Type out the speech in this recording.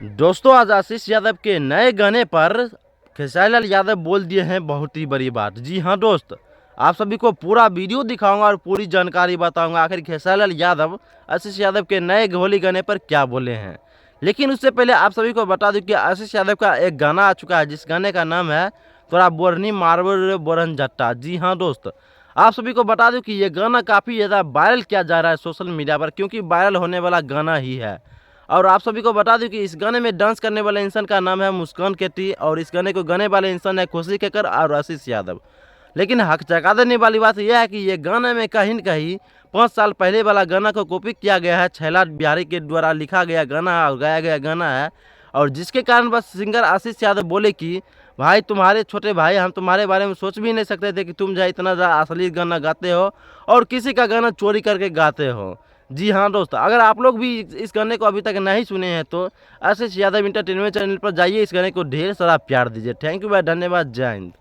दोस्तों आज आशीष यादव के नए गाने पर खेसारी लाल यादव बोल दिए हैं बहुत ही बड़ी बात। जी हाँ दोस्त, आप सभी को पूरा वीडियो दिखाऊंगा और पूरी जानकारी बताऊंगा आखिर खेसारी लाल यादव आशीष यादव के नए होली गाने पर क्या बोले हैं। लेकिन उससे पहले आप सभी को बता दूं कि आशीष यादव का एक गाना आ चुका है जिस गाने का नाम है तोरा बोरनी मारवर बोरन जट्टा। जी हाँ दोस्त, आप सभी को बता दूं कि ये गाना काफ़ी ज़्यादा वायरल किया जा रहा है सोशल मीडिया पर, क्योंकि वायरल होने वाला गाना ही है। और आप सभी को बता दूं कि इस गाने में डांस करने वाले इंसान का नाम है मुस्कान केटी और इस गाने को गाने वाले इंसान है खुशी केकर और आशीष यादव। लेकिन हक चका देने वाली बात यह है कि ये गाने में कहीं न कहीं 5 साल पहले वाला गाना को कॉपी किया गया है। छैला बिहारी के द्वारा लिखा गया गाना और गाया गया गाना है, और जिसके कारण बस सिंगर आशीष यादव बोले कि भाई तुम्हारे छोटे भाई हम तुम्हारे बारे में सोच भी नहीं सकते थे कि तुम जो इतना ज़्यादा असली गाना गाते हो और किसी का गाना चोरी करके गाते हो। जी हाँ दोस्त, अगर आप लोग भी इस गाने को अभी तक नहीं सुने हैं तो आशीष यादव इंटरटेनमेंट चैनल पर जाइए, इस गाने को ढेर सारा प्यार दीजिए। थैंक यू भाई, धन्यवाद, जय हिंद।